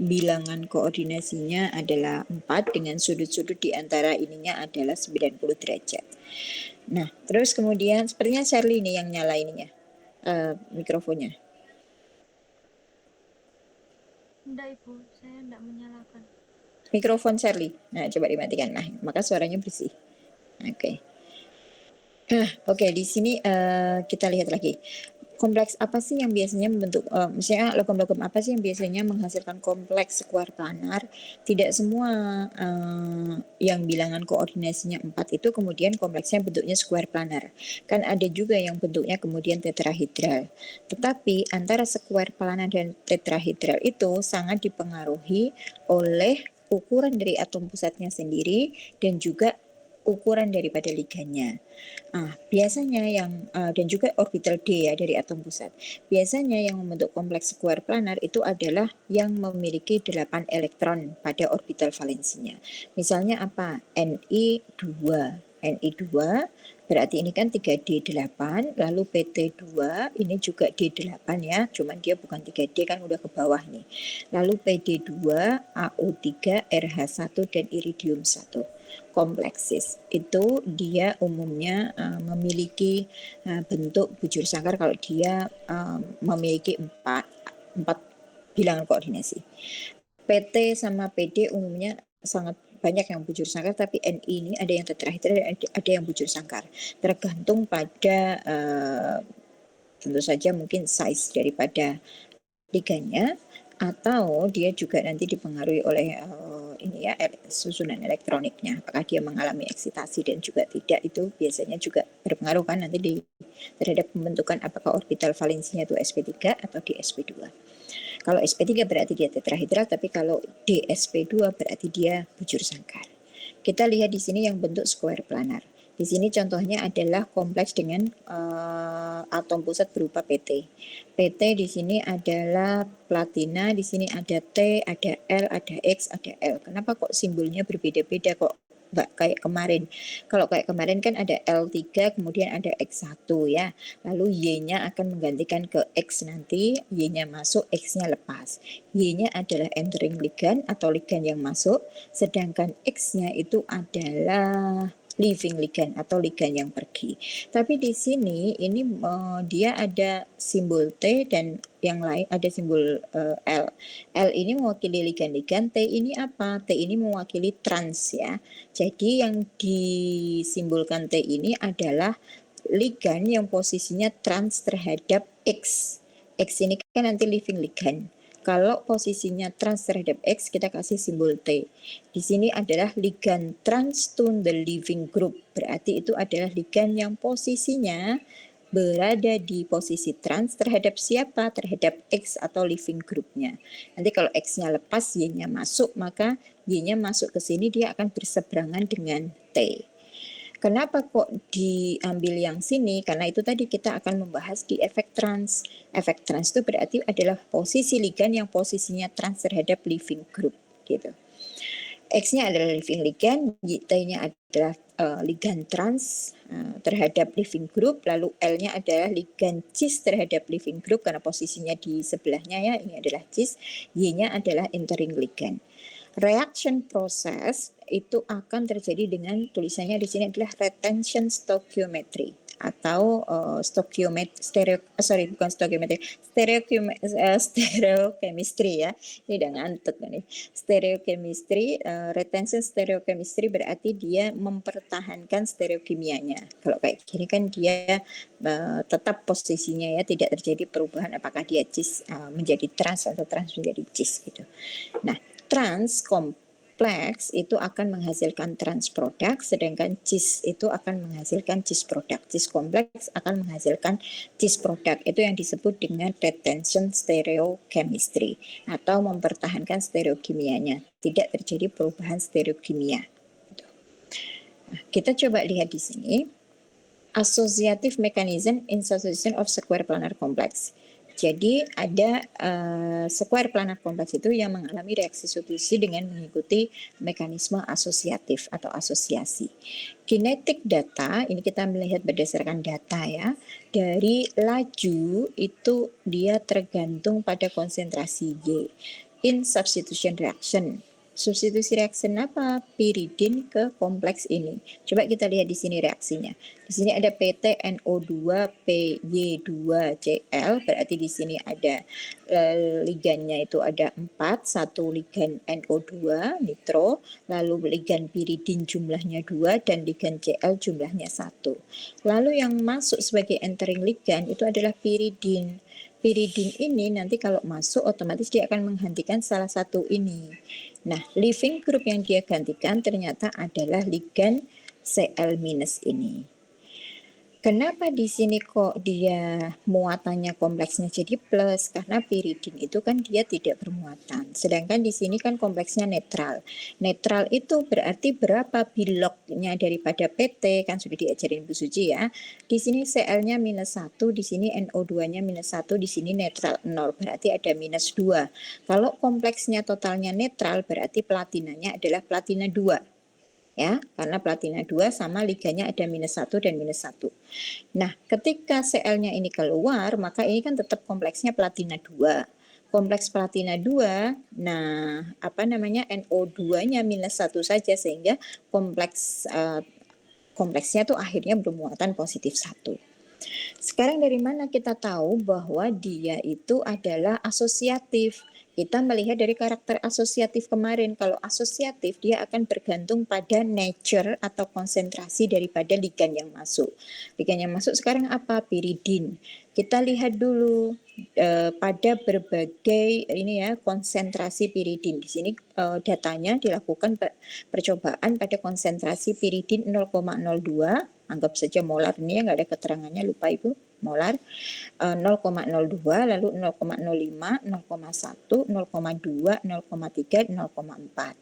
bilangan koordinasinya adalah 4 dengan sudut-sudut di antara ininya adalah 90 derajat. Nah, terus kemudian sepertinya Shirley ini yang nyala ininya, mikrofonnya. Enggak Ibu, saya enggak menyalakan. Mikrofon Shirley. Nah, coba dimatikan. Nah, maka suaranya bersih. Oke. Oke, di sini kita lihat lagi. Kompleks apa sih yang biasanya membentuk, misalnya logam-logam apa sih yang biasanya menghasilkan kompleks square planar? Tidak semua yang bilangan koordinasinya 4 itu kemudian kompleksnya bentuknya square planar. Kan ada juga yang bentuknya kemudian tetrahedral. Tetapi antara square planar dan tetrahedral itu sangat dipengaruhi oleh ukuran dari atom pusatnya sendiri dan juga ukuran daripada ligannya. Biasanya yang dan juga orbital D ya dari atom pusat. Biasanya yang membentuk kompleks square planar itu adalah yang memiliki 8 elektron pada orbital valensinya. Misalnya apa? Ni2. Ni2 berarti ini kan 3D8, lalu PT2 ini juga D8 ya, cuman dia bukan 3D kan udah ke bawah nih. Lalu PD2, AO3, RH1 dan iridium 1 kompleksis itu dia umumnya memiliki bentuk bujur sangkar kalau dia memiliki empat bilangan koordinasi. PT sama PD umumnya sangat banyak yang bujur sangkar, tapi Ni ini ada yang tetrahedral dan ada yang bujur sangkar. Tergantung pada tentu saja mungkin size daripada ligannya, atau dia juga nanti dipengaruhi oleh ini ya susunan elektroniknya, apakah dia mengalami eksitasi dan juga tidak, itu biasanya juga berpengaruh kan nanti terhadap pembentukan apakah orbital valensinya itu sp3 atau dsp2. Kalau sp3 berarti dia tetrahedral, tapi kalau dsp2 berarti dia bujur sangkar. Kita lihat di sini yang bentuk square planar. Di sini contohnya adalah kompleks dengan atom pusat berupa PT. PT di sini adalah platina, di sini ada T, ada L, ada X, ada L. Kenapa kok simbolnya berbeda-beda kok? Nggak kayak kemarin. Kalau kayak kemarin kan ada L3, kemudian ada X1 ya. Lalu Y-nya akan menggantikan ke X nanti, Y-nya masuk, X-nya lepas. Y-nya adalah entering ligand atau ligand yang masuk, sedangkan X-nya itu adalah leaving ligand atau ligand yang pergi. Tapi di sini ini dia ada simbol T dan yang lain ada simbol L. L ini mewakili ligand-ligand, T ini apa? T ini mewakili trans ya. Jadi yang disimbolkan T ini adalah ligand yang posisinya trans terhadap X. X ini kan nanti leaving ligand. Kalau posisinya trans terhadap X, kita kasih simbol T. Di sini adalah ligand trans to the leaving group. Berarti itu adalah ligand yang posisinya berada di posisi trans terhadap siapa? Terhadap X atau leaving groupnya. Nanti kalau X-nya lepas, Y-nya masuk, maka Y-nya masuk ke sini, dia akan berseberangan dengan T. Kenapa kok diambil yang sini? Karena itu tadi kita akan membahas di efek trans. Efek trans itu berarti adalah posisi ligand yang posisinya trans terhadap leaving group gitu. X-nya adalah leaving ligand, T-nya adalah ligand trans terhadap leaving group, lalu L-nya adalah ligand cis terhadap leaving group karena posisinya di sebelahnya ya, ini adalah cis, Y-nya adalah entering ligand. Reaction process itu akan terjadi dengan tulisannya di sini adalah retention stoichiometry atau stereochemistry ya. Ini udah ngantuk nih. Stereochemistry, retention stereochemistry berarti dia mempertahankan stereokimianya. Kalau kayak gini kan dia tetap posisinya ya, tidak terjadi perubahan apakah dia cis menjadi trans atau trans menjadi cis gitu. Nah, trans kompleks itu akan menghasilkan trans produk, sedangkan cis itu akan menghasilkan cis produk. Cis kompleks akan menghasilkan cis produk. Itu yang disebut dengan retention stereochemistry atau mempertahankan stereokimianya. Tidak terjadi perubahan stereokimia. Nah, kita coba lihat di sini. Associative mechanism in association of square planar complex. Jadi ada square planar kompleks itu yang mengalami reaksi substitusi dengan mengikuti mekanisme asosiatif atau asosiasi. Kinetik data, ini kita melihat berdasarkan data ya, dari laju itu dia tergantung pada konsentrasi Y. in substitution reaction. Substitusi reaction apa? Piridin ke kompleks ini. Coba kita lihat di sini reaksinya. Di sini ada PTNO2 PY2Cl, berarti di sini ada ligannya itu ada 4, satu ligan NO2 nitro, lalu ligan piridin jumlahnya 2 dan ligan Cl jumlahnya 1. Lalu yang masuk sebagai entering ligan itu adalah piridin. Piridin ini nanti kalau masuk otomatis dia akan menghentikan salah satu ini. Nah, leaving group yang dia gantikan ternyata adalah ligan Cl- ini. Kenapa di sini kok dia muatannya kompleksnya jadi plus? Karena piridin itu kan dia tidak bermuatan. Sedangkan di sini kan kompleksnya netral. Netral itu berarti berapa biloknya daripada PT, kan sudah diajarin Bu Suci ya. Di sini Cl-nya -1, di sini NO2-nya -1, di sini netral 0, berarti ada -2. Kalau kompleksnya totalnya netral berarti platinanya adalah platina 2. Ya, karena platina 2 sama ligannya ada -1 dan -1. Nah, ketika Cl-nya ini keluar, maka ini kan tetap kompleksnya platina 2. Kompleks platina 2, nah apa namanya NO2-nya -1 saja sehingga kompleksnya tuh akhirnya bermuatan positif 1. Sekarang dari mana kita tahu bahwa dia itu adalah asosiatif? Kita melihat dari karakter asosiatif kemarin. Kalau asosiatif dia akan bergantung pada nature atau konsentrasi daripada ligan yang masuk. Ligan yang masuk sekarang apa? Piridin. Kita lihat dulu pada berbagai ini ya konsentrasi piridin. Di sini datanya dilakukan percobaan pada konsentrasi piridin 0,02, anggap saja molar ini ya, nggak ada keterangannya, lupa Ibu, molar 0,02, lalu 0,05, 0,1, 0,2, 0,3, 0,4.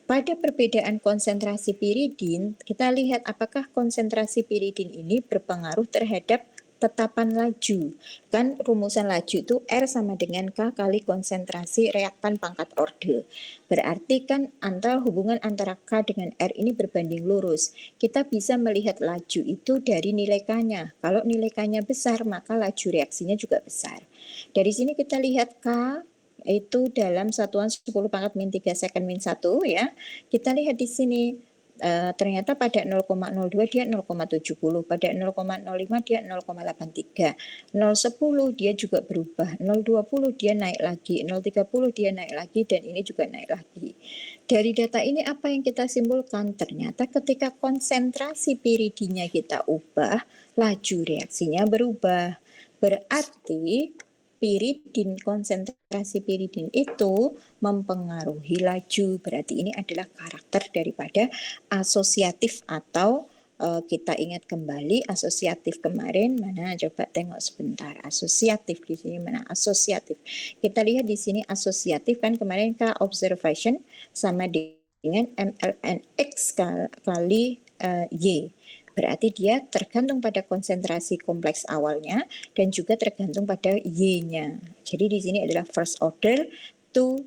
Pada perbedaan konsentrasi piridin, kita lihat apakah konsentrasi piridin ini berpengaruh terhadap tetapan laju. Kan rumusan laju itu R sama dengan K kali konsentrasi reaktan pangkat orde. Berarti kan hubungan antara K dengan R ini berbanding lurus. Kita bisa melihat laju itu dari nilai K-nya. Kalau nilai K-nya besar, maka laju reaksinya juga besar. Dari sini kita lihat K itu dalam satuan 10 pangkat min 3 second min 1 ya. Kita lihat di sini ternyata pada 0,02 dia 0,70, pada 0,05 dia 0,83, 0,10 dia juga berubah, 0,20 dia naik lagi, 0,30 dia naik lagi, dan ini juga naik lagi. Dari data ini apa yang kita simpulkan? Ternyata ketika konsentrasi piridinnya kita ubah, laju reaksinya berubah. Berarti konsentrasi piridin itu mempengaruhi laju. Berarti ini adalah karakter daripada asosiatif atau kita ingat kembali asosiatif kemarin mana, coba tengok sebentar. Asosiatif di sini mana? Asosiatif. Kita lihat di sini asosiatif kan kemarin K observation sama dengan mlnx kali Y. Berarti dia tergantung pada konsentrasi kompleks awalnya dan juga tergantung pada Y-nya. Jadi di sini adalah first order to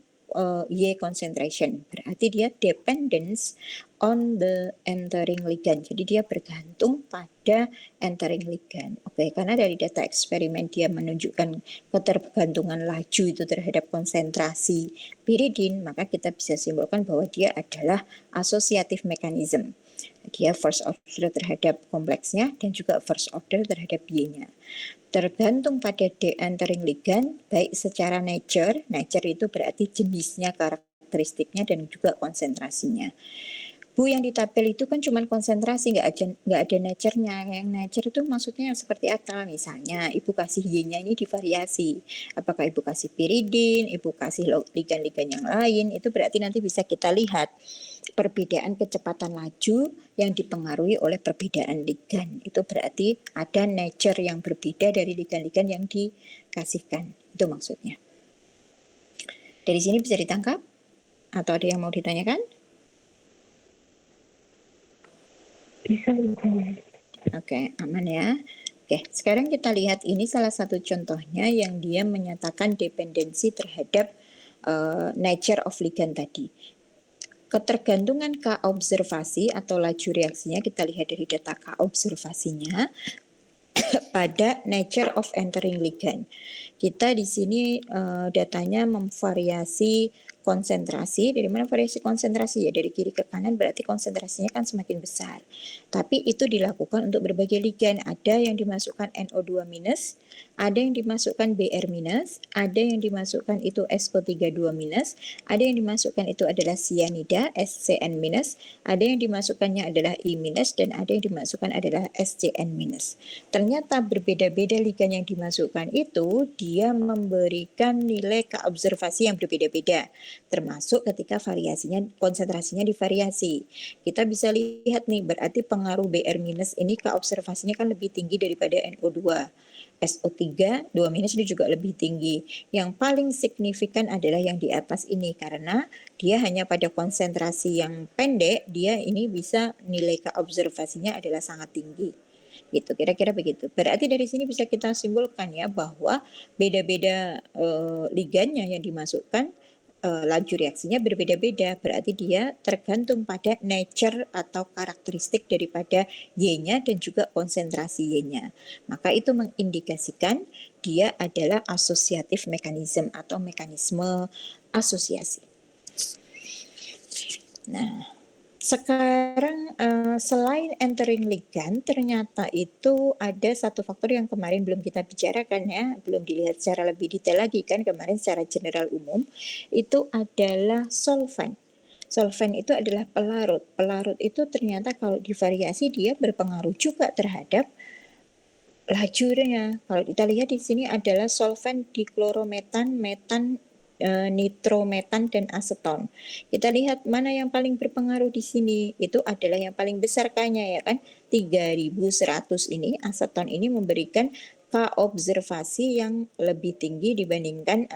Y concentration. Berarti dia dependence on the entering ligand. Jadi dia bergantung pada entering ligand. Oke, karena dari data eksperimen dia menunjukkan ketergantungan laju itu terhadap konsentrasi piridin, maka kita bisa simpulkan bahwa dia adalah associative mechanism. Dia first order terhadap kompleksnya dan juga first order terhadap Y-nya. Tergantung pada de-entering ligand, baik secara nature itu berarti jenisnya, karakteristiknya, dan juga konsentrasinya. Bu, yang di tabel itu kan cuma konsentrasi, nggak ada nature-nya. Yang nature itu maksudnya seperti apa? Misalnya ibu kasih Y-nya ini divariasi. Apakah ibu kasih piridin, ibu kasih ligan-ligan yang lain, itu berarti nanti bisa kita lihat perbedaan kecepatan laju yang dipengaruhi oleh perbedaan ligan. Itu berarti ada nature yang berbeda dari ligan-ligan yang dikasihkan. Itu maksudnya. Dari sini bisa ditangkap? Atau ada yang mau ditanyakan? Bisa. Oke, aman ya. Oke, sekarang kita lihat ini salah satu contohnya yang dia menyatakan dependensi terhadap nature of ligand tadi. Ketergantungan K observasi atau laju reaksinya kita lihat dari data K observasinya pada nature of entering ligand. Kita di sini datanya memvariasi konsentrasi. Dari mana variasi konsentrasi? Ya dari kiri ke kanan, berarti konsentrasinya kan semakin besar. Tapi itu dilakukan untuk berbagai ligan. Ada yang dimasukkan NO2 minus, ada yang dimasukkan Br minus, ada yang dimasukkan itu SO32 minus, ada yang dimasukkan itu adalah cyanida SCN minus, ada yang dimasukkannya adalah I minus, dan ada yang dimasukkan adalah SCN minus. Ternyata berbeda-beda ligan yang dimasukkan itu dia memberikan nilai keobservasi yang berbeda-beda, termasuk ketika variasinya konsentrasinya divariasi. Kita bisa lihat nih, berarti pengaruh Br minus ini keobservasinya kan lebih tinggi daripada NO2. SO3 2 minus ini juga lebih tinggi. Yang paling signifikan adalah yang di atas ini, karena dia hanya pada konsentrasi yang pendek, dia ini bisa nilai keobservasinya adalah sangat tinggi. Gitu, kira-kira begitu. Berarti dari sini bisa kita simpulkan ya bahwa beda-beda ligannya yang dimasukkan, laju reaksinya berbeda-beda, berarti dia tergantung pada nature atau karakteristik daripada Y-nya dan juga konsentrasi Y-nya. Maka itu mengindikasikan dia adalah associative mechanism atau mekanisme asosiasi. Nah, sekarang selain entering ligand, ternyata itu ada satu faktor yang kemarin belum kita bicarakan ya, belum dilihat secara lebih detail lagi kan kemarin secara general umum, itu adalah solvent. Solvent itu adalah pelarut. Pelarut itu ternyata kalau divariasi dia berpengaruh juga terhadap lajunya. Kalau kita lihat di sini adalah solvent diklorometan, metan, nitrometan dan aseton. Kita lihat mana yang paling berpengaruh di sini. Itu adalah yang paling besar K-nya ya kan. 3100 ini aseton ini memberikan K-observasi yang lebih tinggi dibandingkan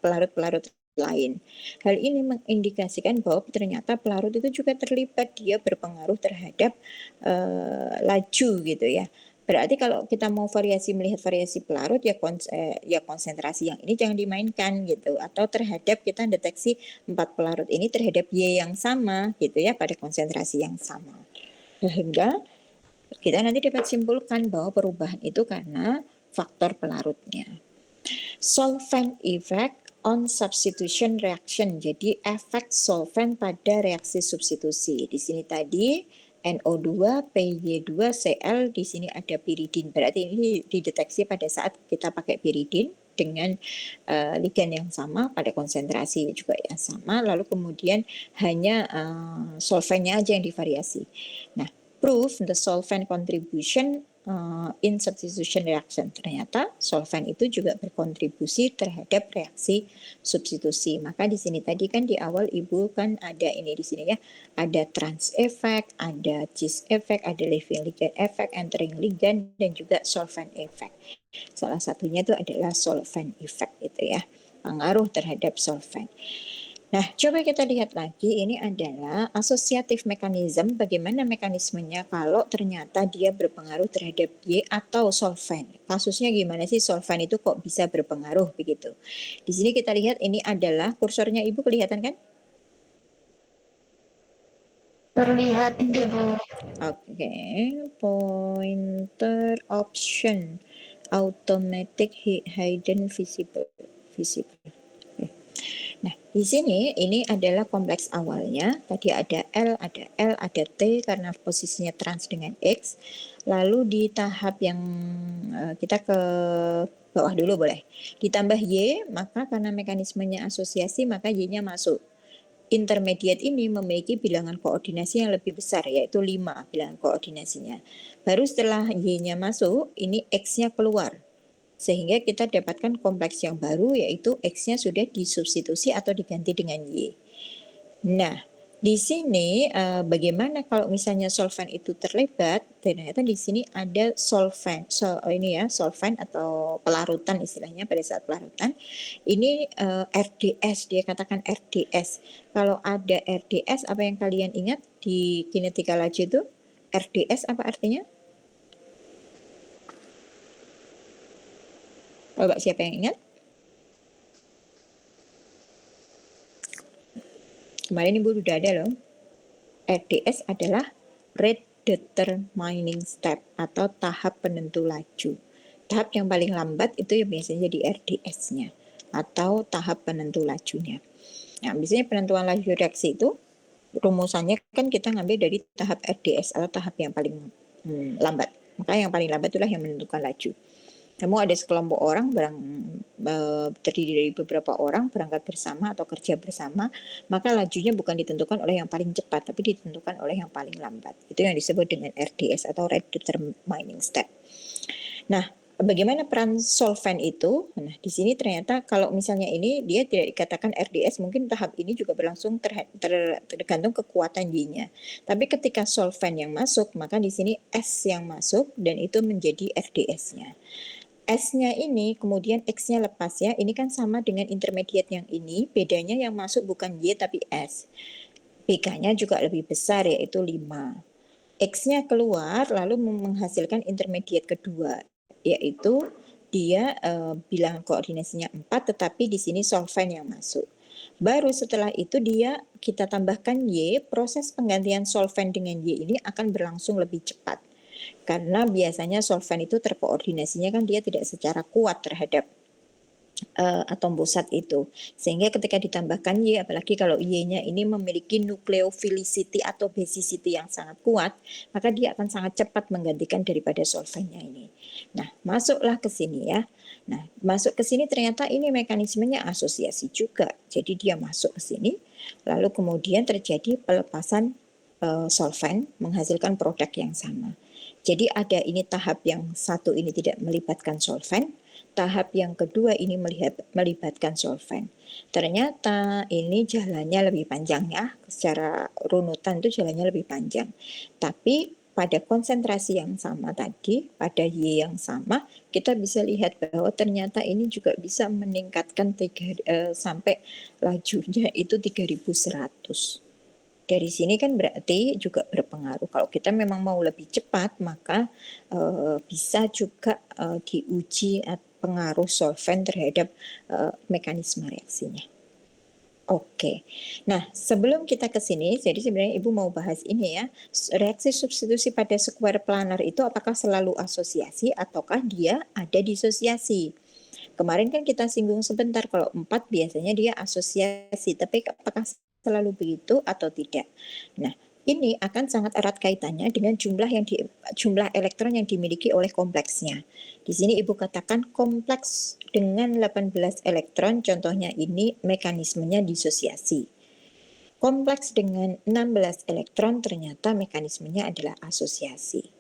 pelarut-pelarut lain. Hal ini mengindikasikan bahwa ternyata pelarut itu juga terlibat, dia berpengaruh terhadap laju gitu ya. Berarti kalau kita mau melihat variasi pelarut ya konsentrasi yang ini jangan dimainkan gitu, atau terhadap kita deteksi 4 pelarut ini terhadap Y yang sama gitu ya pada konsentrasi yang sama. Sehingga kita nanti dapat simpulkan bahwa perubahan itu karena faktor pelarutnya. Solvent effect on substitution reaction. Jadi efek solvent pada reaksi substitusi. Di sini tadi NO2, PY2, Cl, di sini ada piridin. Berarti ini dideteksi pada saat kita pakai piridin dengan ligan yang sama pada konsentrasi juga yang sama, lalu kemudian hanya solventnya aja yang divariasi. Nah, proof the solvent contribution in substitution reaction. Ternyata solvent itu juga berkontribusi terhadap reaksi substitusi. Maka di sini tadi kan di awal Ibu kan ada ini di sini ya, ada trans effect, ada cis effect, ada leaving ligand effect, entering ligand, dan juga solvent effect. Salah satunya itu adalah solvent effect itu ya, pengaruh terhadap solvent. Nah, coba kita lihat lagi, ini adalah associative mechanism, bagaimana mekanismenya kalau ternyata dia berpengaruh terhadap Y atau solvent. Kasusnya gimana sih solvent itu kok bisa berpengaruh begitu. Di sini kita lihat ini adalah kursornya Ibu kelihatan kan? Terlihat Ibu. Oke, pointer option, automatic hidden visible. Nah, di sini ini adalah kompleks awalnya. Tadi ada L, ada T karena posisinya trans dengan X. Lalu di tahap yang kita ke bawah dulu boleh. Ditambah Y, maka karena mekanismenya asosiasi, maka Y-nya masuk. Intermediate ini memiliki bilangan koordinasi yang lebih besar, yaitu 5 bilangan koordinasinya. Baru setelah Y-nya masuk, ini X-nya keluar. Sehingga kita dapatkan kompleks yang baru, yaitu X-nya sudah disubstitusi atau diganti dengan Y. Nah, di sini bagaimana kalau misalnya solvent itu terlibat? Ternyata di sini ada solvent, solvent atau pelarutan istilahnya pada saat pelarutan. Ini RDS, dia katakan RDS. Kalau ada RDS, apa yang kalian ingat di kinetika laju itu? RDS apa artinya? Coba siapa yang ingat? Kemarin Ibu sudah ada loh. RDS adalah rate determining step atau tahap penentu laju. Tahap yang paling lambat itu yang biasanya di RDS-nya atau tahap penentu lajunya. Nah, biasanya penentuan laju reaksi itu rumusannya kan kita ngambil dari tahap RDS atau tahap yang paling lambat. Maka yang paling lambat itulah yang menentukan laju. Namun ada sekelompok orang terdiri dari beberapa orang berangkat bersama atau kerja bersama, maka lajunya bukan ditentukan oleh yang paling cepat, tapi ditentukan oleh yang paling lambat. Itu yang disebut dengan RDS atau Rate Determining Step. Nah, bagaimana peran solvent itu? Nah, di sini ternyata kalau misalnya ini dia tidak dikatakan RDS, mungkin tahap ini juga berlangsung tergantung kekuatan Y-nya. Tapi ketika solvent yang masuk, maka di sini S yang masuk dan itu menjadi RDS-nya. S-nya ini kemudian X-nya lepas ya. Ini kan sama dengan intermediate yang ini, bedanya yang masuk bukan Y tapi S. BK-nya juga lebih besar yaitu 5. X-nya keluar lalu menghasilkan intermediate kedua, yaitu dia bilangan koordinasinya 4 tetapi di sini solvent yang masuk. Baru setelah itu kita tambahkan Y, proses penggantian solvent dengan Y ini akan berlangsung lebih cepat. Karena biasanya solvent itu terkoordinasinya kan dia tidak secara kuat terhadap atom pusat itu. Sehingga ketika ditambahkan Y, apalagi kalau Y-nya ini memiliki nucleophilicity atau basicity yang sangat kuat, maka dia akan sangat cepat menggantikan daripada solventnya ini. Nah, masuklah ke sini ya. Nah, masuk ke sini ternyata ini mekanismenya asosiasi juga. Jadi dia masuk ke sini, lalu kemudian terjadi pelepasan solvent menghasilkan produk yang sama. Jadi ada ini tahap yang satu ini tidak melibatkan solvent, tahap yang kedua ini melibatkan solvent. Ternyata ini jalannya lebih panjang ya, secara runutan itu jalannya lebih panjang. Tapi pada konsentrasi yang sama tadi, pada Y yang sama, kita bisa lihat bahwa ternyata ini juga bisa meningkatkan sampai lajunya itu 3100. Dari sini kan berarti juga berpengaruh. Kalau kita memang mau lebih cepat, maka bisa juga diuji pengaruh solvent terhadap mekanisme reaksinya. Oke, nah sebelum kita ke sini, jadi sebenarnya Ibu mau bahas ini ya, reaksi substitusi pada square planar itu apakah selalu asosiasi ataukah dia ada disosiasi? Kemarin kan kita singgung sebentar, kalau 4 biasanya dia asosiasi, tapi apakah selalu begitu atau tidak? Nah, ini akan sangat erat kaitannya dengan jumlah elektron yang dimiliki oleh kompleksnya. Di sini Ibu katakan kompleks dengan 18 elektron, contohnya ini mekanismenya disosiasi. Kompleks dengan 16 elektron ternyata mekanismenya adalah asosiasi.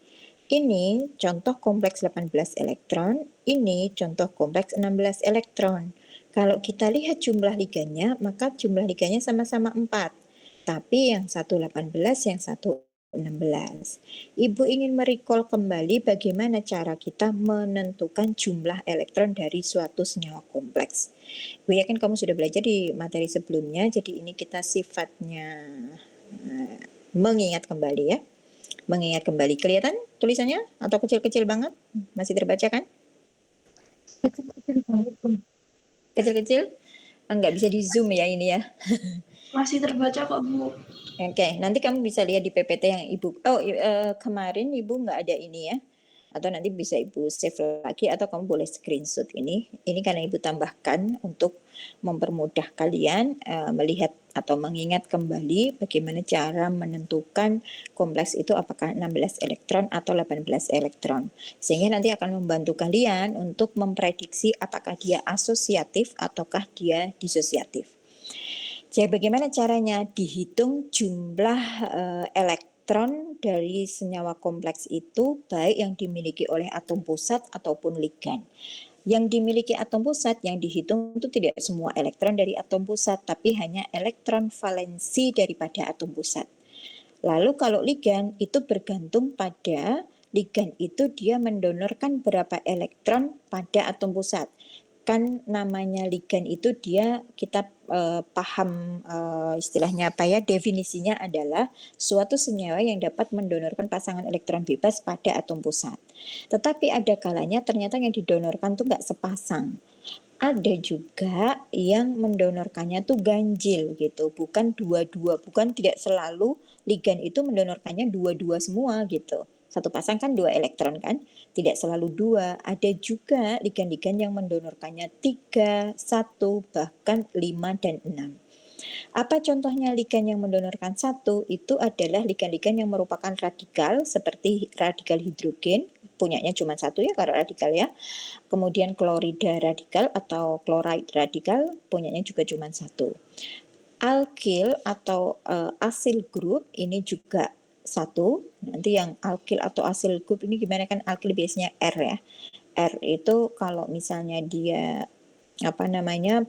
Ini contoh kompleks 18 elektron, ini contoh kompleks 16 elektron. Kalau kita lihat jumlah ligannya, maka jumlah ligannya sama-sama 4. Tapi yang satu 18, yang satu 16. Ibu ingin merecall kembali bagaimana cara kita menentukan jumlah elektron dari suatu senyawa kompleks. Ibu yakin kamu sudah belajar di materi sebelumnya, jadi ini kita sifatnya mengingat kembali ya. Mengingat kembali. Kelihatan tulisannya atau kecil-kecil banget? Masih terbaca kan? Kecil-kecil banget, Bu. Kecil-kecil? Enggak bisa di zoom ya ini ya. Masih terbaca kok, Bu. Oke, nanti kamu bisa lihat di PPT yang Ibu, kemarin Ibu nggak ada ini ya, atau nanti bisa Ibu save lagi atau kamu boleh screenshot ini karena Ibu tambahkan untuk mempermudah kalian melihat atau mengingat kembali bagaimana cara menentukan kompleks itu apakah 16 elektron atau 18 elektron, sehingga nanti akan membantu kalian untuk memprediksi apakah dia asosiatif ataukah dia disosiatif. Jadi bagaimana caranya dihitung jumlah elektron dari senyawa kompleks itu baik yang dimiliki oleh atom pusat ataupun ligan. Yang dimiliki atom pusat yang dihitung itu tidak semua elektron dari atom pusat tapi hanya elektron valensi daripada atom pusat. Lalu kalau ligan itu bergantung pada ligan itu dia mendonorkan berapa elektron pada atom pusat. Kan namanya ligan itu kita paham istilahnya apa ya, definisinya adalah suatu senyawa yang dapat mendonorkan pasangan elektron bebas pada atom pusat. Tetapi ada kalanya ternyata yang didonorkan tuh nggak sepasang. Ada juga yang mendonorkannya tuh ganjil gitu, bukan dua-dua, bukan tidak selalu ligan itu mendonorkannya dua-dua semua gitu. Satu pasang kan 2 elektron kan? Tidak selalu 2, ada juga ligan-ligan yang mendonorkannya 3, 1, bahkan 5 dan 6. Apa contohnya ligan yang mendonorkan 1? Itu adalah ligan-ligan yang merupakan radikal seperti radikal hidrogen, punyanya cuma 1 ya karena radikal ya. Kemudian klorida radikal atau chloride radikal, punyanya juga cuma 1. Alkil atau asil grup ini juga 1. Nanti yang alkil atau asil grup ini gimana, kan alkil biasanya R ya. R itu kalau misalnya dia apa namanya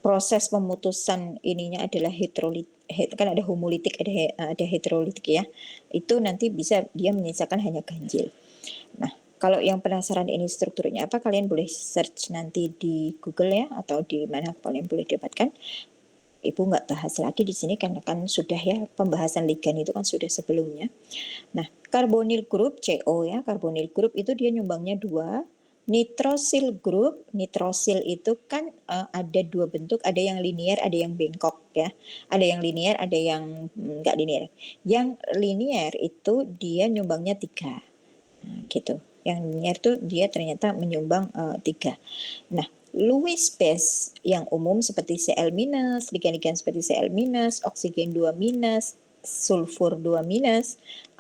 proses pemutusan ininya adalah hidrolit, kan ada homolitik, ada hidrolitik ya. Itu nanti bisa dia menyisakan hanya ganjil. Nah, kalau yang penasaran ini strukturnya apa, kalian boleh search nanti di Google ya, atau di mana kalian boleh dapatkan. Ibu nggak bahas lagi di sini karena kan sudah ya, pembahasan ligan itu kan sudah sebelumnya. Nah, karbonil grup CO ya, karbonil grup itu dia nyumbangnya 2. Nitrosil grup, nitrosil itu kan ada 2 bentuk, ada yang linier, ada yang bengkok ya. Ada yang linier, ada yang nggak linier. Yang linier itu dia nyumbangnya 3. Nah, gitu. Yang linier tuh dia ternyata menyumbang 3. Nah, Lewis base yang umum seperti Cl-, ligan-ligan seperti Cl-, oksigen 2-, sulfur 2-,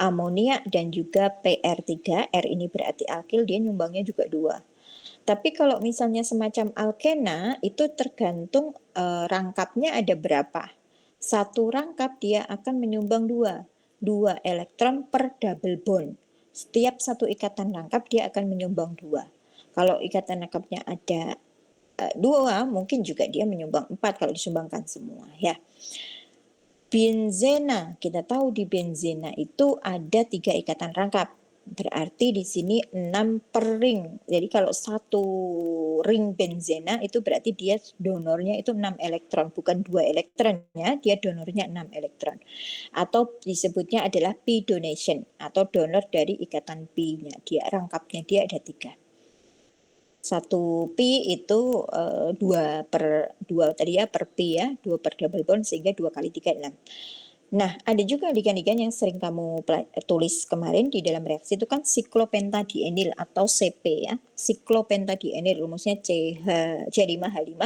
amonia dan juga PR3, R ini berarti alkil, dia nyumbangnya juga 2. Tapi kalau misalnya semacam alkena itu tergantung rangkapnya ada berapa. Satu rangkap dia akan menyumbang 2 elektron per double bond. Setiap satu ikatan rangkap dia akan menyumbang 2. Kalau ikatan rangkapnya ada 2, mungkin juga dia menyumbang 4 kalau disumbangkan semua ya. Benzena, kita tahu di benzena itu ada 3 ikatan rangkap. Berarti di sini 6 per ring. Jadi kalau satu ring benzena itu berarti dia donornya itu 6 elektron, bukan 2 elektron ya, dia donornya 6 elektron. Atau disebutnya adalah pi donation atau donor dari ikatan pi-nya. Dia rangkapnya dia ada 3. 1 pi itu 2 per 2 tadi ya, per pi ya, 2 per double bond sehingga 2 kali 3 6. Nah, ada juga ligan-ligan yang sering kamu tulis kemarin di dalam reaksi itu kan siklopentadienil atau CP ya. Siklopentadienil rumusnya C5H5.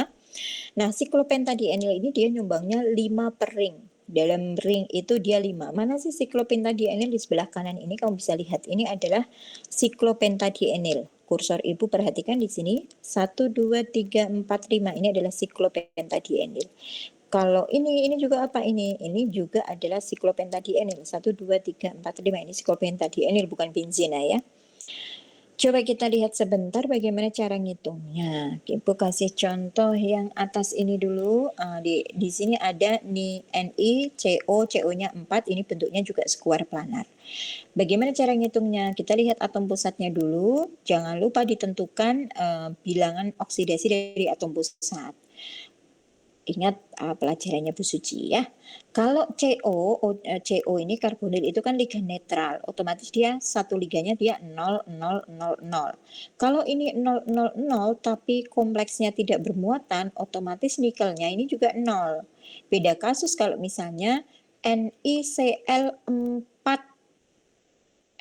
Nah, siklopentadienil ini dia nyumbangnya 5 per ring. Dalam ring itu dia 5. Mana sih siklopentadienil? Di sebelah kanan ini kamu bisa lihat. Ini adalah siklopentadienil. Kursor ibu perhatikan di sini. 1, 2, 3, 4, 5. Ini adalah siklopentadienil. Kalau ini juga apa ini? Ini juga adalah siklopentadienil. 1, 2, 3, 4, 5. Ini siklopentadienil, bukan benzena ya. Coba kita lihat sebentar bagaimana cara ngitungnya. Ibu kasih contoh yang atas ini dulu. Di sini ada NiCO, CO-nya 4. Ini bentuknya juga square planar. Bagaimana cara ngitungnya? Kita lihat atom pusatnya dulu. Jangan lupa ditentukan bilangan oksidasi dari atom pusat. Ingat pelajarannya Bu Suci ya. Kalau CO ini karbonil itu kan ligan netral, otomatis dia satu ligannya dia 0, 0, 0, 0. Kalau ini 0, 0, 0 tapi kompleksnya tidak bermuatan, otomatis nikelnya ini juga 0. Beda kasus kalau misalnya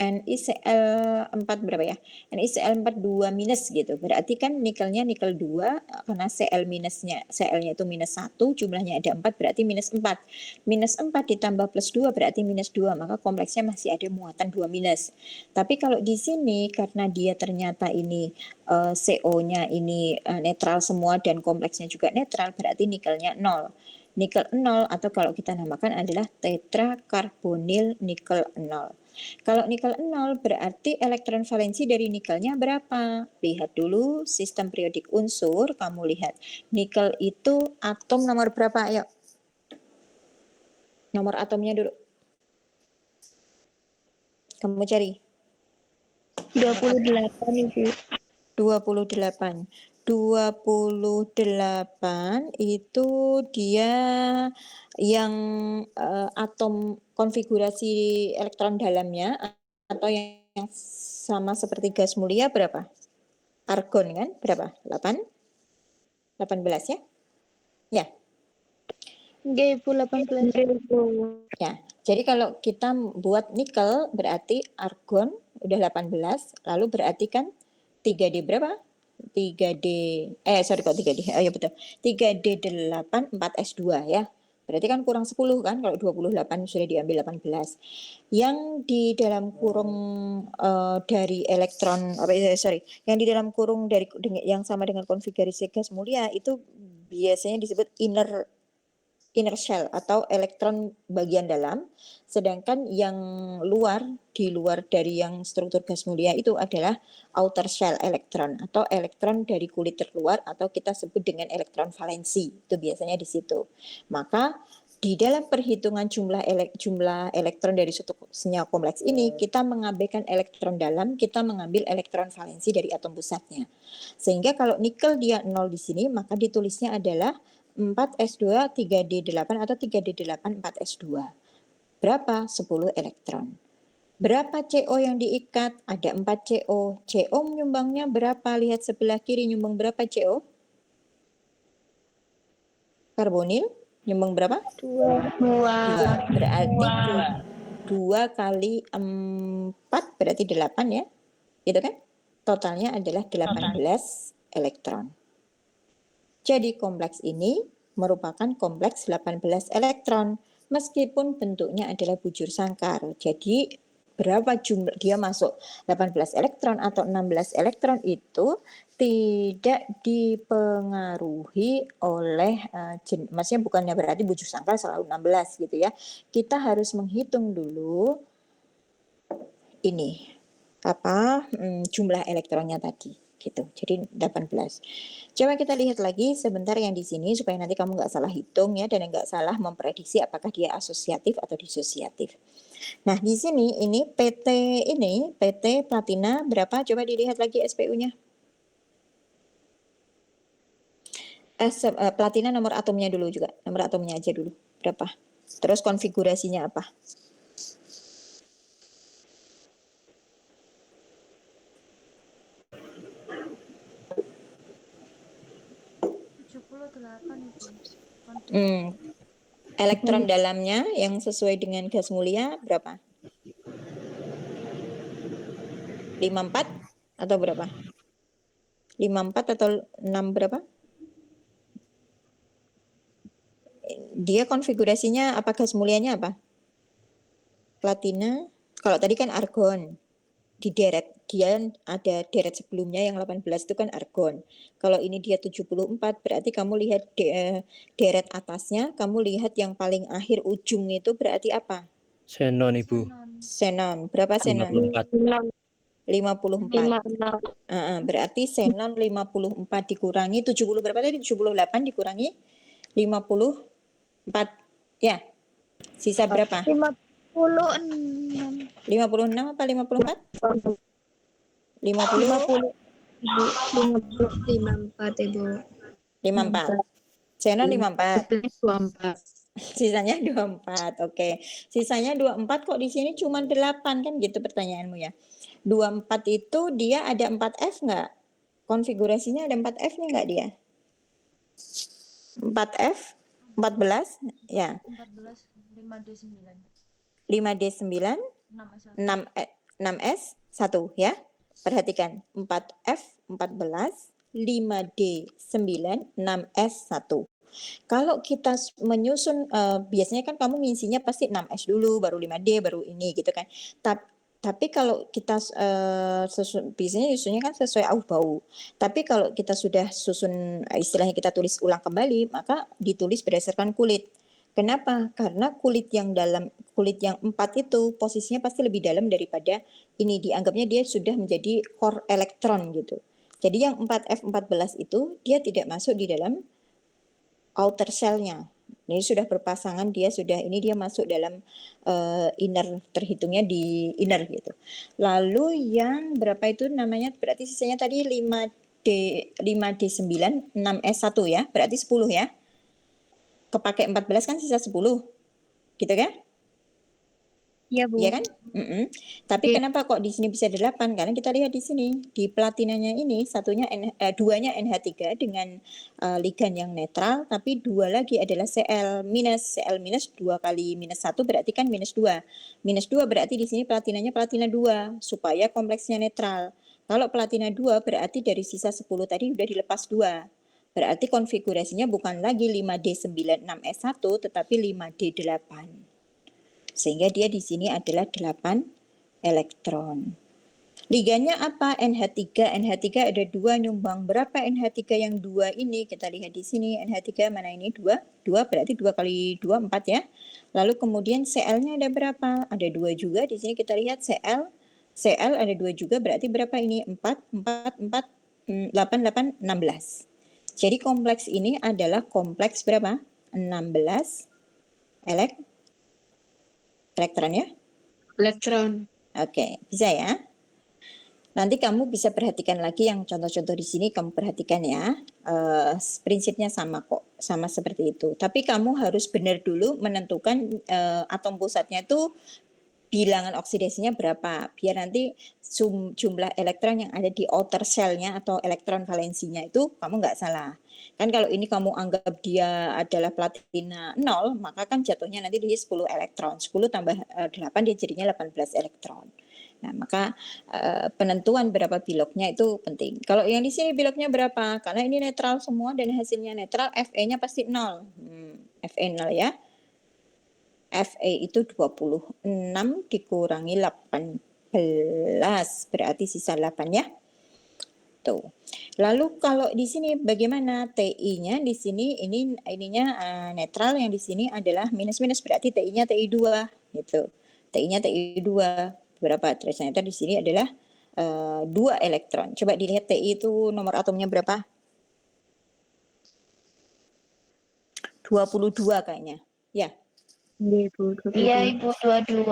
NiCl4 berapa ya? NiCl4 2- gitu. Berarti kan nikelnya nikel 2 karena Cl-nya itu -1, jumlahnya ada 4 berarti -4. -4 ditambah +2 berarti -2, maka kompleksnya masih ada muatan 2-. Tapi kalau di sini karena dia ternyata ini CO-nya ini netral semua dan kompleksnya juga netral, berarti nikelnya 0. Nikel 0 atau kalau kita namakan adalah tetrakarbonil nikel 0. Kalau nikel 0 berarti elektron valensi dari nikelnya berapa? Lihat dulu sistem periodik unsur, kamu lihat. Nikel itu atom nomor berapa? Ayo. Nomor atomnya dulu. Kamu cari. 28 Ibu. 28. 28 itu dia yang atom konfigurasi elektron dalamnya atau yang sama seperti gas mulia berapa? Argon kan berapa? 8? 18 ya? Ya. Enggak Ibu, 18 Ibu. Ya, Jadi kalau kita buat nikel berarti argon udah 18, lalu berarti kan 3D berapa? 3D, sorry kok 3D, ya betul. 3D 8, 4S2 ya. Berarti kan kurang 10 kan, kalau 28 sudah diambil 18. Yang di dalam kurung dari elektron, yang di dalam kurung dari yang sama dengan konfigurasi gas mulia itu biasanya disebut inner shell atau elektron bagian dalam, sedangkan yang di luar dari yang struktur gas mulia itu adalah outer shell elektron atau elektron dari kulit terluar atau kita sebut dengan elektron valensi. Itu biasanya di situ. Maka di dalam perhitungan jumlah elektron dari suatu senyawa kompleks ini, kita mengabaikan elektron dalam, kita mengambil elektron valensi dari atom pusatnya. Sehingga kalau nikel dia 0 di sini, maka ditulisnya adalah 4S2 3D8 atau 3D8 4S2. Berapa? 10 elektron. Berapa CO yang diikat? Ada 4 CO. CO menyumbangnya berapa? Lihat sebelah kiri nyumbang berapa CO? Karbonil nyumbang berapa? 2. Berarti 2 kali 4 berarti 8 ya. Gitu kan? Totalnya adalah 18 elektron. Jadi kompleks ini merupakan kompleks 18 elektron meskipun bentuknya adalah bujur sangkar. Jadi berapa jumlah dia masuk 18 elektron atau 16 elektron itu tidak dipengaruhi oleh maksudnya bukannya berarti bujur sangkar selalu 16 gitu ya. Kita harus menghitung dulu ini jumlah elektronnya tadi gitu. Jadi 18. Coba kita lihat lagi sebentar yang di sini supaya nanti kamu nggak salah hitung ya dan nggak salah memprediksi apakah dia asosiatif atau disosiatif. Nah, di sini ini PT platina berapa? Coba dilihat lagi SPU-nya. Platina nomor atomnya dulu juga. Nomor atomnya aja dulu. Berapa? Terus konfigurasinya apa? 78 itu. Elektron dalamnya yang sesuai dengan gas mulia berapa? 54 atau berapa? 54 atau 6 berapa? Dia konfigurasinya apa gas mulianya apa? Platina. Kalau tadi kan argon. Di deret dia ada deret sebelumnya yang 18 itu kan argon. Kalau ini dia 74 berarti kamu lihat deret atasnya, kamu lihat yang paling akhir ujung itu berarti apa? Xenon, Ibu. Xenon. Berapa xenon? 54. 54. Berarti xenon 54 dikurangi 70 berapa tadi? 78 dikurangi 54. Ya. Sisa berapa? 56. 56 apa 54? 50? 54 Ibu. 54. Xenon 54. 24. Sisanya 24. Oke. Sisanya 24 kok di sini cuma 8 kan gitu pertanyaanmu ya. 24 itu dia ada 4F enggak? Konfigurasinya ada 4F-nya enggak dia? 4F 14 ya. 14 5D9. 5D9 6S1 ya. Perhatikan 4F 14 5D9 6S1. Kalau kita menyusun biasanya kan kamu ngisinya pasti 6S dulu baru 5D baru ini gitu kan. Tapi kalau kita biasanya nyusunnya kan sesuai au bau. Tapi kalau kita sudah susun istilahnya kita tulis ulang kembali maka ditulis berdasarkan kulit. Kenapa? Karena kulit yang 4 itu posisinya pasti lebih dalam daripada ini, dianggapnya dia sudah menjadi core elektron gitu. Jadi yang 4F14 itu dia tidak masuk di dalam outer shell-nya. Ini sudah berpasangan, dia masuk dalam inner, terhitungnya di inner gitu. Lalu yang berapa itu namanya? Berarti sisanya tadi 5D9 6S1 ya, berarti 10 ya. Kepake 14 kan sisa 10. Gitu kan? Iya, Bu. Iya kan? Tapi Iya. kenapa kok di sini bisa 8? Karena kita lihat di sini di platinanya ini duanya NH3 dengan ligan yang netral, tapi dua lagi adalah Cl minus. Cl minus 2 kali minus 1 berarti kan minus 2. Minus 2 berarti di sini platinanya platina 2 supaya kompleksnya netral. Kalau platina 2 berarti dari sisa 10 tadi udah dilepas 2. Berarti konfigurasinya bukan lagi 5D96S1 tetapi 5D8. Sehingga dia di sini adalah 8 elektron. Liganya apa? NH3. NH3 ada 2 nyumbang. Berapa NH3 yang 2 ini? Kita lihat di sini NH3 mana ini 2. 2 berarti 2 kali 2 4 ya. Lalu kemudian Cl-nya ada berapa? Ada 2 juga. Di sini kita lihat Cl. Cl ada 2 juga berarti berapa ini? 4 4 4 8 8 16. Jadi kompleks ini adalah kompleks berapa? 16 elektron ya? Elektron. Oke, bisa ya? Nanti kamu bisa perhatikan lagi yang contoh-contoh di sini, kamu perhatikan ya. Prinsipnya sama kok, sama seperti itu. Tapi kamu harus benar dulu menentukan atom pusatnya itu bilangan oksidasinya berapa. Biar nanti jumlah elektron yang ada di outer shell-nya atau elektron valensinya itu kamu nggak salah. Kan kalau ini kamu anggap dia adalah platina 0, maka kan jatuhnya nanti dia 10 elektron. 10 tambah 8 dia jadinya 18 elektron. Nah, maka penentuan berapa biloknya itu penting. Kalau yang di sini biloknya berapa? Karena ini netral semua dan hasilnya netral, Fe-nya pasti 0. Fe 0 ya. Fe itu 26 dikurangi 18, berarti sisa 8 ya. Tuh. Lalu kalau di sini bagaimana? Ti-nya di sini ininya netral, yang di sini adalah minus-minus, berarti Ti-nya Ti2 gitu. Ti-nya Ti2 berapa? Ternyata di sini adalah 2 elektron. Coba dilihat Ti itu nomor atomnya berapa? 22 kayaknya. Ya. Iya, Bu. Iya, Ibu, 22.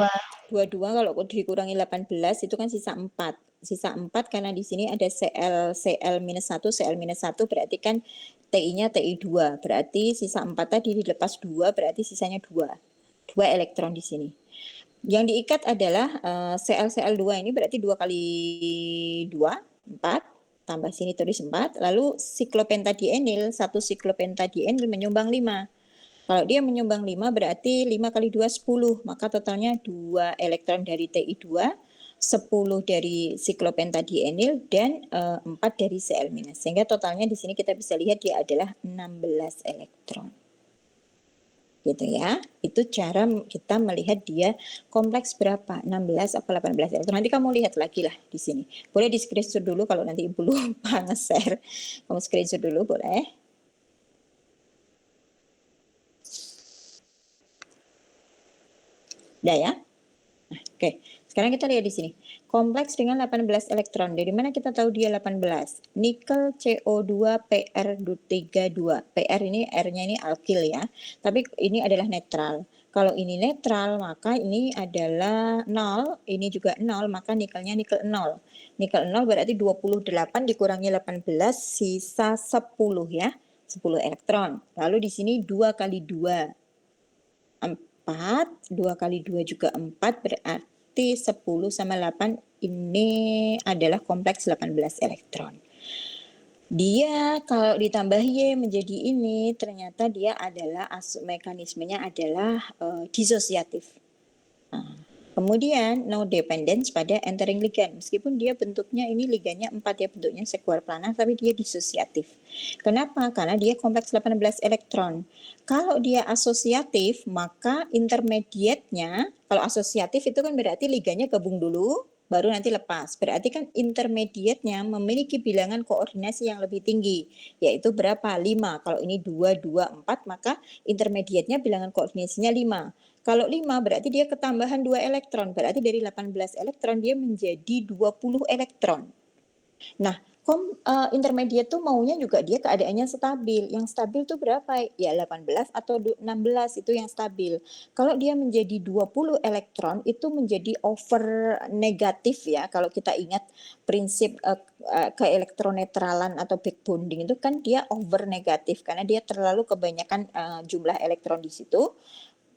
22 kalau dikurangi 18 itu kan sisa 4. Sisa 4 karena di sini ada Cl minus 1, Cl minus 1 berarti kan Ti-nya Ti2. Berarti sisa 4 tadi dilepas 2 berarti sisanya 2. 2 elektron di sini. Yang diikat adalah Cl2 ini berarti 2 kali 2, 4. Tambah sini tulis 4. Lalu siklopentadienyl, 1 siklopentadienyl menyumbang 5. Kalau dia menyumbang 5 berarti 5 kali 2 10, maka totalnya 2 elektron dari Ti2, 10 dari siklopentadienyl dan 4 dari Cl-. Sehingga totalnya di sini kita bisa lihat dia adalah 16 elektron. Gitu ya. Itu cara kita melihat dia kompleks berapa? 16 atau 18 elektron. Nanti kamu lihat lagi lah di sini. Boleh di screenshot dulu kalau nanti Ibu lupa nge-share. Kamu screenshot dulu boleh. Udah ya? Nah, oke. Sekarang kita lihat di sini. Kompleks dengan 18 elektron. Dari mana kita tahu dia 18? Nikel CO2 PR32. PR ini R-nya ini alkil ya. Tapi ini adalah netral. Kalau ini netral maka ini adalah 0, ini juga 0, maka nikelnya nikel 0. Nikel 0 berarti 28 dikurangi 18 sisa 10 ya. 10 elektron. Lalu di sini 2 kali 2. 4, 2 kali 2 juga 4, berarti 10 sama 8 ini adalah kompleks 18 elektron. Dia kalau ditambah Y menjadi ini, ternyata dia adalah mekanismenya adalah disosiatif. Kemudian no dependence pada entering ligand. Meskipun dia bentuknya ini ligannya 4 ya, bentuknya sekuar planar, tapi dia disosiatif. Kenapa? Karena dia kompleks 18 elektron. Kalau dia asosiatif, maka intermediate-nya, kalau asosiatif itu kan berarti ligannya gabung dulu, baru nanti lepas. Berarti kan intermediate-nya memiliki bilangan koordinasi yang lebih tinggi, yaitu berapa? 5. Kalau ini 2, 2, 4, maka intermediate-nya bilangan koordinasinya 5. Kalau 5 berarti dia ketambahan 2 elektron, berarti dari 18 elektron dia menjadi 20 elektron. Nah, intermediate tuh maunya juga dia keadaannya stabil. Yang stabil tuh berapa? Ya 18 atau 16 itu yang stabil. Kalau dia menjadi 20 elektron itu menjadi over negatif ya. Kalau kita ingat prinsip keelektronetralan atau back bonding itu kan dia over negatif karena dia terlalu kebanyakan jumlah elektron di situ.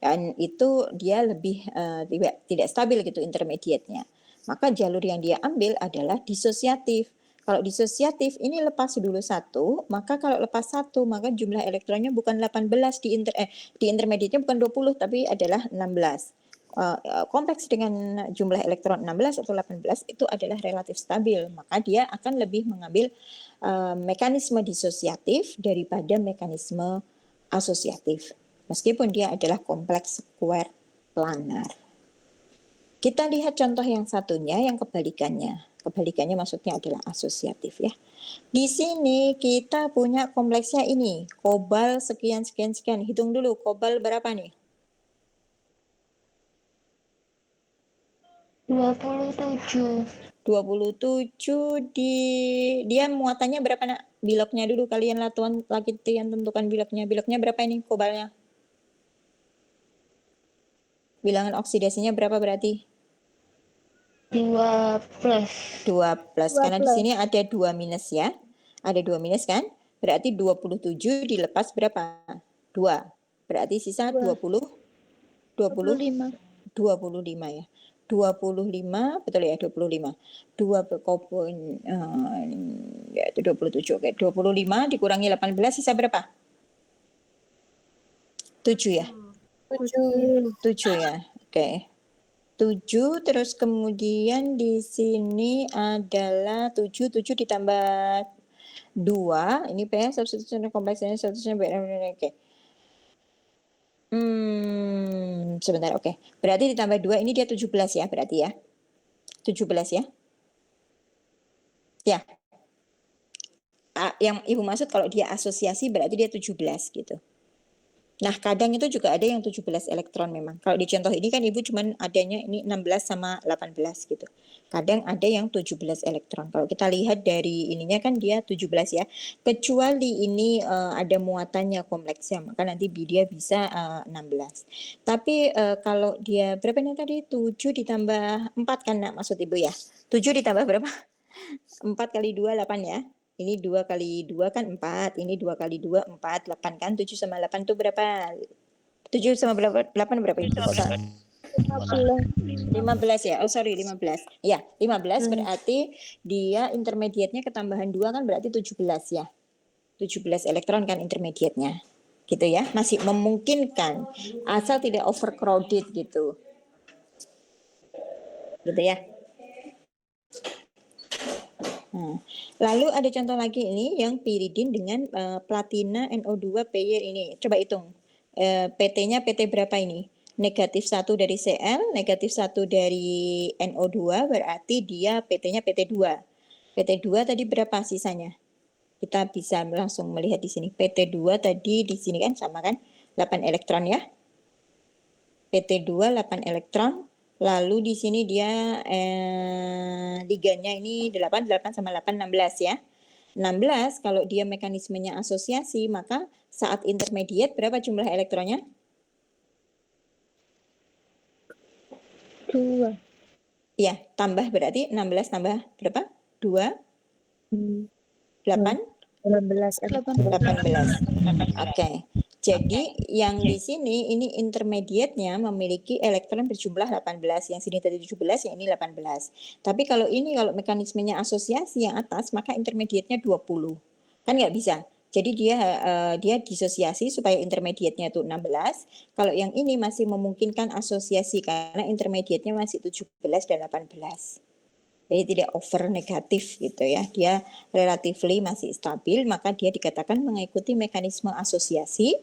dan itu dia lebih tidak stabil gitu intermediate-nya. Maka jalur yang dia ambil adalah disosiatif. Kalau disosiatif ini lepas dulu 1, maka kalau lepas 1 maka jumlah elektronnya bukan 18 di intermediate-nya bukan 20 tapi adalah 16. Kompleks dengan jumlah elektron 16 atau 18 itu adalah relatif stabil, maka dia akan lebih mengambil mekanisme disosiatif daripada mekanisme asosiatif. Meskipun dia adalah kompleks square planar. Kita lihat contoh yang satunya yang kebalikannya. Kebalikannya maksudnya adalah asosiatif ya. Di sini kita punya kompleksnya ini, kobal sekian sekian sekian. Hitung dulu kobal berapa nih? 27. 27 dia muatannya berapa nak? Biloknya dulu kalian lah tuan lagi yang tentukan biloknya. Biloknya berapa ini kobalnya? Bilangan oksidasinya berapa berarti? 2 plus. 2 plus. Karena di sini ada 2 minus ya. Ada 2 minus kan? Berarti 27 dilepas berapa? 2. Berarti sisa 25 ya. 25 betul ya 25. 2 ya itu 27. Oke, 25 dikurangi 18 sisa berapa? 7 ya. 7 ya. Oke. 7 terus kemudian di sini adalah 7 ditambah 2 ini P substitusi kompleksnya substitusi oke. Sebentar oke. Berarti ditambah 2 ini dia 17 ya berarti ya. 17 ya. Ya. Yang Ibu maksud kalau dia asosiasi berarti dia 17 gitu. Nah, kadang itu juga ada yang 17 elektron memang. Kalau di contoh ini kan Ibu cuman adanya ini 16 sama 18 gitu. Kadang ada yang 17 elektron. Kalau kita lihat dari ininya kan dia 17 ya. Kecuali ini ada muatannya kompleksnya, maka nanti dia bisa 16. Tapi kalau dia berapa nih tadi? 7 ditambah 4 kan nak maksud Ibu ya? 7 ditambah berapa? 4 kali 2, 8 ya. Ini 2 kali 2 kan 4, ini 2 kali 2, 4, 8 kan, 7 sama 8 itu berapa? 7 sama 8 berapa itu? 15 ya, oh sorry 15. Ya, 15 berarti dia intermediate-nya ketambahan 2 kan berarti 17 ya. 17 elektron kan intermediate-nya. Gitu ya, masih memungkinkan asal tidak overcrowded gitu. Gitu ya. Lalu ada contoh lagi ini yang piridin dengan platina NO2 PY ini. Coba hitung. PT-nya PT berapa ini? Negatif 1 dari Cl, negatif 1 dari NO2 berarti dia PT-nya PT2. PT2 tadi berapa sisanya? Kita bisa langsung melihat di sini. PT2 tadi di sini kan sama kan? 8 elektron ya. PT2 8 elektron. Lalu di sini dia ligannya ini 8 sama 8 16 ya. 16 kalau dia mekanismenya asosiasi maka saat intermediate berapa jumlah elektronnya? 2. Ya, tambah berarti 16 tambah berapa? 2 8 18. 18. Oke. Jadi yang di sini ini intermediate-nya memiliki elektron berjumlah 18, yang sini tadi 17, yang ini 18. Tapi kalau ini kalau mekanismenya asosiasi yang atas maka intermediate-nya 20. Kan nggak bisa. Jadi dia disosiasi supaya intermediate-nya itu 16. Kalau yang ini masih memungkinkan asosiasi karena intermediate-nya masih 17 dan 18. Jadi tidak over negatif gitu ya, dia relatively masih stabil, maka dia dikatakan mengikuti mekanisme asosiasi,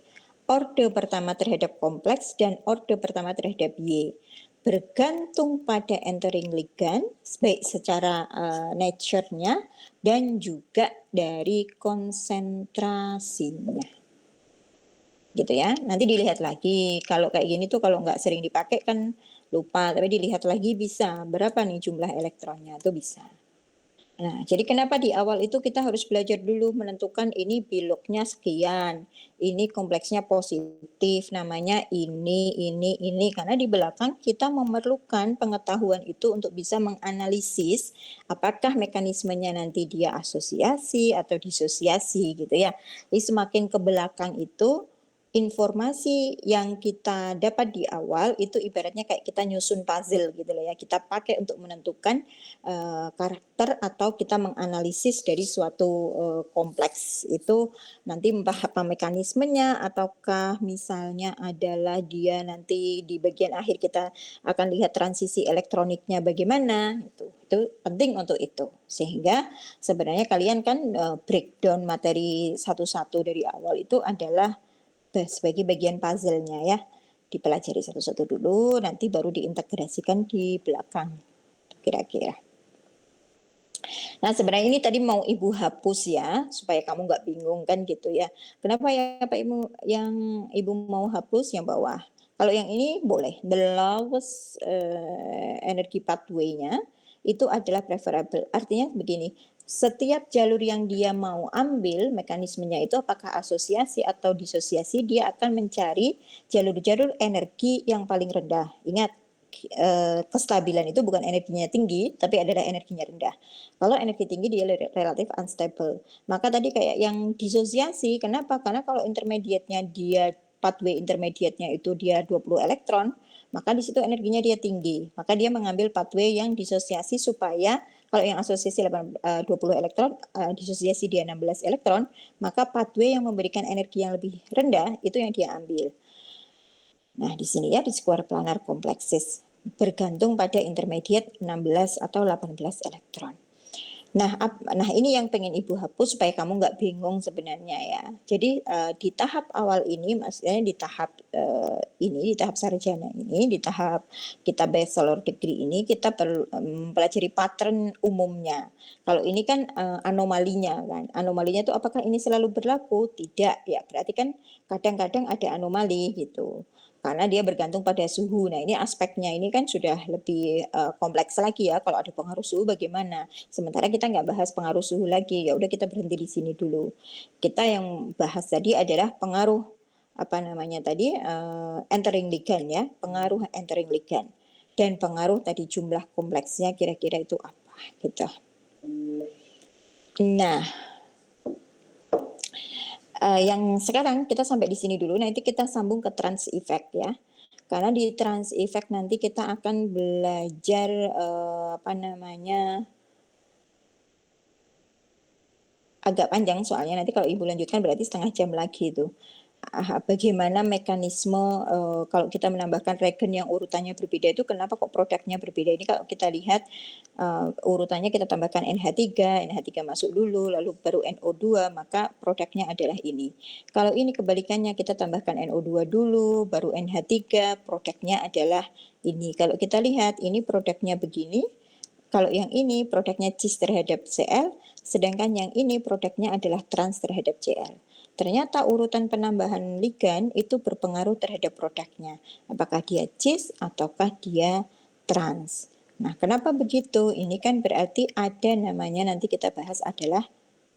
orde pertama terhadap kompleks dan orde pertama terhadap Y. Bergantung pada entering ligand, baik secara nature-nya dan juga dari konsentrasinya. Gitu ya, nanti dilihat lagi, kalau kayak gini tuh kalau nggak sering dipakai kan lupa, tapi dilihat lagi bisa berapa nih jumlah elektronnya itu bisa. Nah, jadi kenapa di awal itu kita harus belajar dulu menentukan ini biloknya sekian, ini kompleksnya positif, namanya ini, karena di belakang kita memerlukan pengetahuan itu untuk bisa menganalisis apakah mekanismenya nanti dia asosiasi atau disosiasi gitu ya. Jadi semakin ke belakang itu informasi yang kita dapat di awal itu ibaratnya kayak kita nyusun puzzle gitu loh ya. Kita pakai untuk menentukan karakter atau kita menganalisis dari suatu kompleks itu nanti entah apa mekanismenya ataukah misalnya adalah dia nanti di bagian akhir kita akan lihat transisi elektroniknya bagaimana itu penting untuk itu sehingga sebenarnya kalian kan breakdown materi satu-satu dari awal itu adalah sebagai bagian puzzle-nya ya. Dipelajari satu-satu dulu, nanti baru diintegrasikan di belakang. Kira-kira. Nah sebenarnya ini tadi mau Ibu hapus ya, supaya kamu nggak bingung kan gitu ya. Kenapa ya Pak Ibu yang Ibu mau hapus yang bawah? Kalau yang ini boleh. The lowest energy pathway-nya itu adalah preferable. Artinya begini, setiap jalur yang dia mau ambil mekanismenya itu apakah asosiasi atau disosiasi, dia akan mencari jalur-jalur energi yang paling rendah. Ingat, kestabilan itu bukan energinya tinggi tapi adalah energinya rendah. Kalau energi tinggi dia relatif unstable. Maka tadi kayak yang disosiasi, kenapa? Karena kalau intermediate-nya dia pathway intermediate-nya itu dia 20 elektron, maka di situ energinya dia tinggi. Maka dia mengambil pathway yang disosiasi supaya kalau yang asosiasi 20 elektron, disosiasi dia 16 elektron, maka pathway yang memberikan energi yang lebih rendah itu yang dia ambil. Nah, di sini ya di square planar complexes bergantung pada intermediate 16 atau 18 elektron. Nah, ini yang pengen Ibu hapus supaya kamu nggak bingung sebenarnya ya. Jadi di tahap awal ini, maksudnya di tahap ini, di tahap sarjana ini, di tahap kita bachelor degree ini, kita perlu mempelajari pattern umumnya. Kalau ini kan anomalinya kan. Anomalinya itu apakah ini selalu berlaku? Tidak ya. Berarti kan kadang-kadang ada anomali gitu. Karena dia bergantung pada suhu. Nah ini aspeknya ini kan sudah lebih kompleks lagi ya. Kalau ada pengaruh suhu bagaimana? Sementara kita nggak bahas pengaruh suhu lagi. Ya udah kita berhenti di sini dulu. Kita yang bahas tadi adalah pengaruh apa namanya tadi entering ligand ya. Pengaruh entering ligand dan pengaruh tadi jumlah kompleksnya kira-kira itu apa gitu. Nah. Yang sekarang kita sampai di sini dulu, nanti kita sambung ke trans effect ya. Karena di trans effect nanti kita akan belajar agak panjang soalnya nanti kalau Ibu lanjutkan berarti setengah jam lagi itu. Bagaimana mekanisme kalau kita menambahkan regen yang urutannya berbeda itu kenapa kok produknya berbeda. Ini kalau kita lihat urutannya kita tambahkan NH3 masuk dulu lalu baru NO2 maka produknya adalah ini. Kalau ini kebalikannya kita tambahkan NO2 dulu baru NH3 produknya adalah ini. Kalau kita lihat ini produknya begini. Kalau yang ini produknya cis terhadap Cl sedangkan yang ini produknya adalah trans terhadap Cl. Ternyata urutan penambahan ligan itu berpengaruh terhadap produknya. Apakah dia cis ataukah dia trans. Nah, kenapa begitu? Ini kan berarti ada namanya nanti kita bahas adalah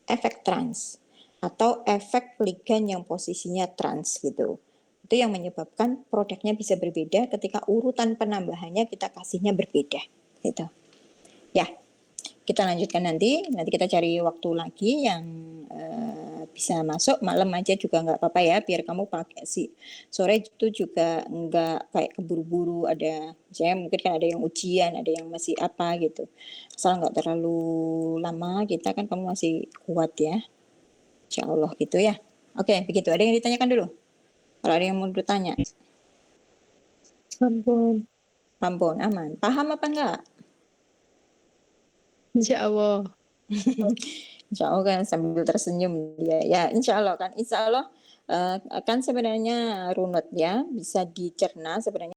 efek trans atau efek ligan yang posisinya trans gitu. Itu yang menyebabkan produknya bisa berbeda ketika urutan penambahannya kita kasihnya berbeda gitu. Ya. Kita lanjutkan nanti kita cari waktu lagi yang bisa masuk malam aja juga nggak apa-apa ya biar kamu pakai sore itu juga nggak kayak keburu-buru ada misalnya mungkin kan ada yang ujian ada yang masih apa gitu asal nggak terlalu lama kita kan kamu masih kuat ya Insya Allah gitu ya. Oke begitu ada yang ditanyakan dulu kalau ada yang mau bertanya. Ampun aman paham apa enggak? Insya Allah. Insya Allah kan sambil tersenyum dia ya Insya Allah kan sebenarnya runut ya bisa dicerna sebenarnya